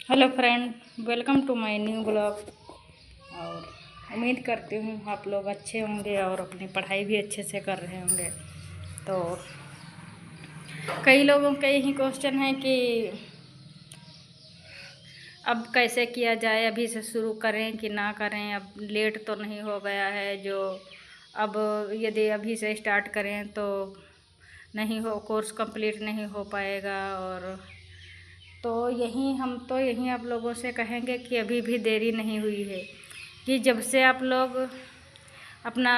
Hello friend, welcome to my new blog. और उम्मीद करती हूँ आप लोग अच्छे होंगे और अपनी पढ़ाई भी अच्छे से कर रहे होंगे। तो कई लोगों के यही क्वेश्चन है कि अब कैसे किया जाए, अभी से शुरू करें कि ना करें, अब लेट तो नहीं हो गया है जो अब यदि अभी से स्टार्ट करें तो नहीं हो, कोर्स कंप्लीट नहीं हो पाएगा। और तो हम तो यही आप लोगों से कहेंगे कि अभी भी देरी नहीं हुई है, कि जब से आप लोग अपना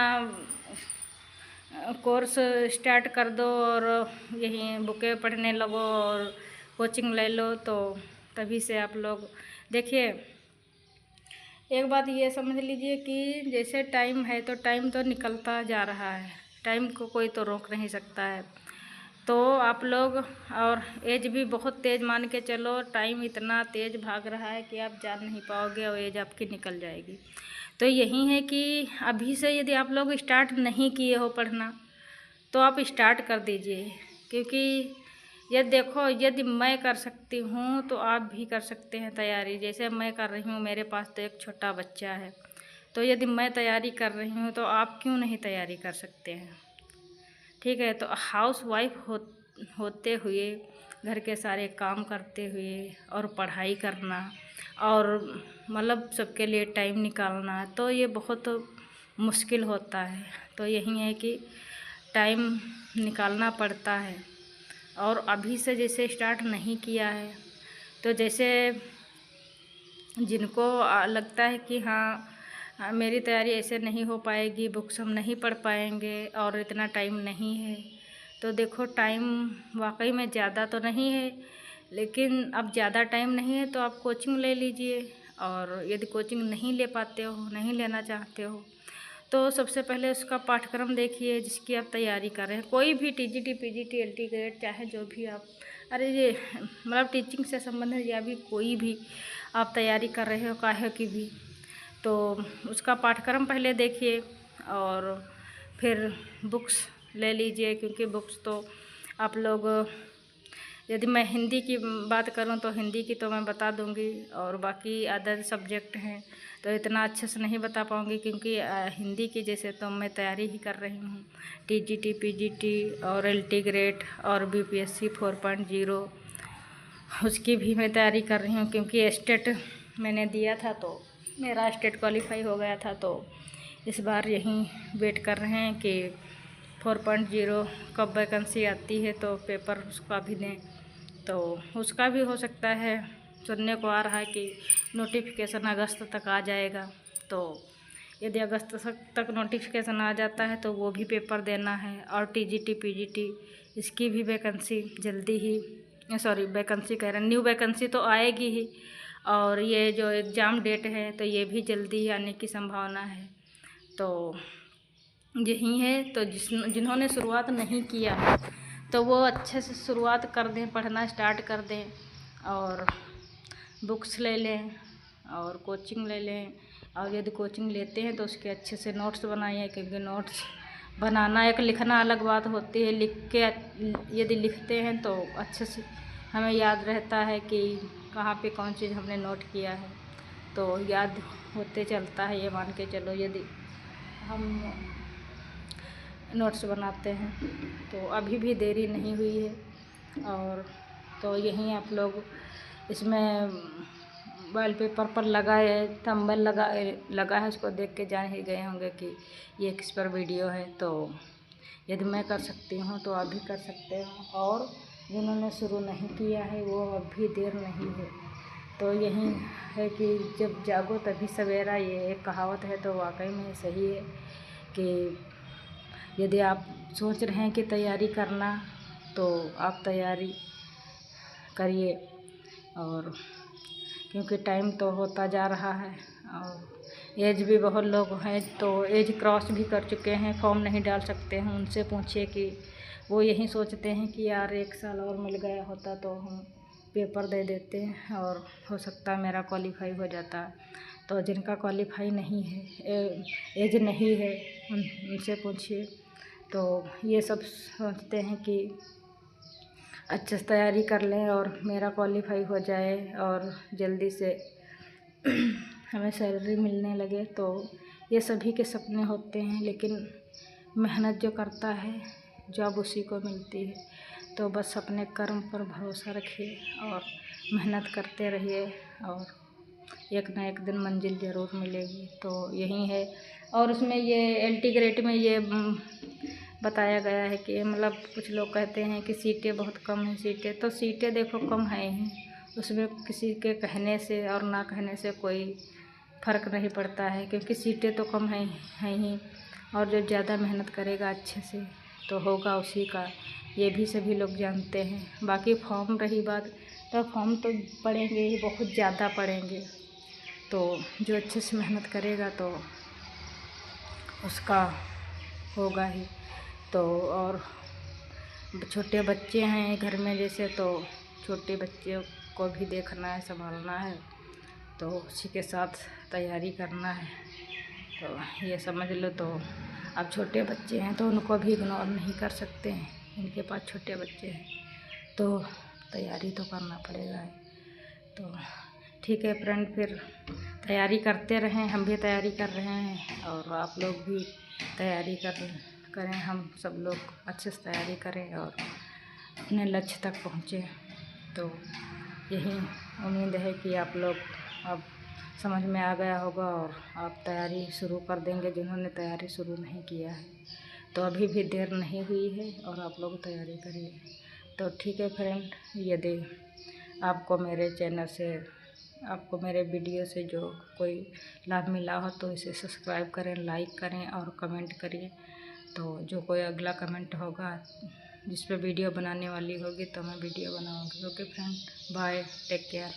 कोर्स स्टार्ट कर दो और यहीं बुकें पढ़ने लगो और कोचिंग ले लो, तो तभी से आप लोग देखिए। एक बात ये समझ लीजिए कि जैसे टाइम है तो टाइम तो निकलता जा रहा है, टाइम को कोई तो रोक नहीं सकता है। तो आप लोग, और एज भी बहुत तेज़ मान के चलो, टाइम इतना तेज़ भाग रहा है कि आप जान नहीं पाओगे और एज आपकी निकल जाएगी। तो यही है कि अभी से यदि आप लोग स्टार्ट नहीं किए हो पढ़ना तो आप स्टार्ट कर दीजिए, क्योंकि ये देखो, यदि मैं कर सकती हूँ तो आप भी कर सकते हैं तैयारी। जैसे मैं कर रही हूँ, मेरे पास तो एक छोटा बच्चा है, तो यदि मैं तैयारी कर रही हूँ तो आप क्यों नहीं तैयारी कर सकते हैं। ठीक है, तो हाउस वाइफ होते हुए, घर के सारे काम करते हुए और पढ़ाई करना और मतलब सबके लिए टाइम निकालना, तो ये बहुत मुश्किल होता है। तो यही है कि टाइम निकालना पड़ता है। और अभी से जैसे स्टार्ट नहीं किया है, तो जैसे जिनको लगता है कि हाँ मेरी तैयारी ऐसे नहीं हो पाएगी, बुक्स हम नहीं पढ़ पाएंगे और इतना टाइम नहीं है, तो देखो टाइम वाकई में ज़्यादा तो नहीं है, लेकिन अब ज़्यादा टाइम नहीं है तो आप कोचिंग ले लीजिए। और यदि कोचिंग नहीं ले पाते हो, नहीं लेना चाहते हो, तो सबसे पहले उसका पाठ्यक्रम देखिए जिसकी आप तैयारी कर रहे हैं। कोई भी टीजीटी, पीजीटी, एलटी ग्रेड, चाहे जो भी आप, अरे ये मतलब टीचिंग से संबंधित या भी कोई भी आप तैयारी कर रहे हो, काहे की भी, तो उसका पाठ्यक्रम पहले देखिए और फिर बुक्स ले लीजिए। क्योंकि बुक्स तो आप लोग, यदि मैं हिंदी की बात करूं तो हिंदी की तो मैं बता दूंगी, और बाकी अदर सब्जेक्ट हैं तो इतना अच्छे से नहीं बता पाऊंगी, क्योंकि हिंदी की जैसे तो मैं तैयारी ही कर रही हूँ, टीजीटी, पीजीटी और एलटी ग्रेड और बीपीएससी 4.0, उसकी भी मैं तैयारी कर रही हूँ। क्योंकि स्टेट मैंने दिया था तो मेरा स्टेट क्वालिफाई हो गया था, तो इस बार यहीं वेट कर रहे हैं कि 4.0 कब वैकेंसी आती है तो पेपर उसका भी दें। तो उसका भी हो सकता है, सुनने को आ रहा है कि नोटिफिकेशन अगस्त तक आ जाएगा। तो यदि अगस्त तक नोटिफिकेशन आ जाता है तो वो भी पेपर देना है। और टीजीटी, पीजीटी, इसकी भी वैकेंसी जल्दी ही, सॉरी वैकेंसी कह रहे हैं, न्यू वैकेंसी तो आएगी ही, और ये जो एग्ज़ाम डेट है तो ये भी जल्दी ही आने की संभावना है। तो यही है, तो जिन्होंने शुरुआत नहीं किया है तो वो अच्छे से शुरुआत कर दें, पढ़ना स्टार्ट कर दें और बुक्स ले लें और कोचिंग ले लें। और यदि कोचिंग लेते हैं तो उसके अच्छे से नोट्स बनाइए, क्योंकि नोट्स बनाना एक, लिखना अलग बात होती है। लिख के यदि लिखते हैं तो अच्छे से हमें याद रहता है कि कहाँ पे कौन चीज़ हमने नोट किया है, तो याद होते चलता है। ये मान के चलो, यदि हम नोट्स बनाते हैं तो अभी भी देरी नहीं हुई है। और तो यहीं आप लोग इसमें वॉलपेपर पर लगाए, थंबनेल लगा है, उसको देख के जान ही गए होंगे कि ये किस पर वीडियो है। तो यदि मैं कर सकती हूँ तो आप भी कर सकते हो, और जिन्होंने शुरू नहीं किया है वो अब भी देर नहीं है। तो यही है कि जब जागो तभी सवेरा, ये एक कहावत है, तो वाकई में सही है कि यदि आप सोच रहे हैं कि तैयारी करना तो आप तैयारी करिए। और क्योंकि टाइम तो होता जा रहा है और एज भी बहुत लोग हैं तो एज क्रॉस भी कर चुके हैं, फॉर्म नहीं डाल सकते हैं। उनसे पूछिए कि वो यही सोचते हैं कि यार 1 साल और मिल गया होता तो हम पेपर दे देते हैं और हो सकता है मेरा क्वालिफाई हो जाता। तो जिनका क्वालिफाई नहीं है, एज नहीं है, उनसे पूछिए। तो ये सब सोचते हैं कि अच्छे से तैयारी कर लें और मेरा क्वालीफाई हो जाए और जल्दी से हमें सैलरी मिलने लगे। तो ये सभी के सपने होते हैं, लेकिन मेहनत जो करता है जॉब उसी को मिलती है। तो बस अपने कर्म पर भरोसा रखिए और मेहनत करते रहिए और एक ना एक दिन मंजिल ज़रूर मिलेगी। तो यही है। और उसमें ये LT ग्रेड में ये बताया गया है कि मतलब कुछ लोग कहते हैं कि सीटें बहुत कम हैं। तो सीटें देखो कम है ही, उसमें किसी के कहने से और ना कहने से कोई फ़र्क नहीं पड़ता है, क्योंकि सीटें तो कम हैं ही। और जो ज़्यादा मेहनत करेगा अच्छे से तो होगा उसी का, ये भी सभी लोग जानते हैं। बाकी फॉर्म रही बात, तो फॉर्म तो पढ़ेंगे ही, बहुत ज़्यादा पढ़ेंगे। तो जो अच्छे से मेहनत करेगा तो उसका होगा ही। तो और छोटे बच्चे हैं घर में जैसे, तो छोटे बच्चे को भी देखना है, संभालना है, तो उसी के साथ तैयारी करना है। तो ये समझ लो। तो अब छोटे बच्चे हैं तो उनको भी इग्नोर नहीं कर सकते हैं, इनके पास छोटे बच्चे हैं तो तैयारी तो करना पड़ेगा ही। तो ठीक है फ्रेंड, फिर तैयारी करते रहें, हम भी तैयारी कर रहे हैं और आप लोग भी तैयारी करें। हम सब लोग अच्छे से तैयारी करें और अपने लक्ष्य तक पहुँचें। तो यही उम्मीद है कि आप लोग अब समझ में आ गया होगा और आप तैयारी शुरू कर देंगे, जिन्होंने तैयारी शुरू नहीं किया है। तो अभी भी देर नहीं हुई है और आप लोग तैयारी करिए। तो ठीक है फ्रेंड, यदि आपको मेरे चैनल से, आपको मेरे वीडियो से जो कोई लाभ मिला हो तो इसे सब्सक्राइब करें, लाइक करें और कमेंट करिए। तो जो कोई अगला कमेंट होगा जिस पे वीडियो बनाने वाली होगी तो मैं वीडियो बनाऊंगी। Okay friend, bye, take care.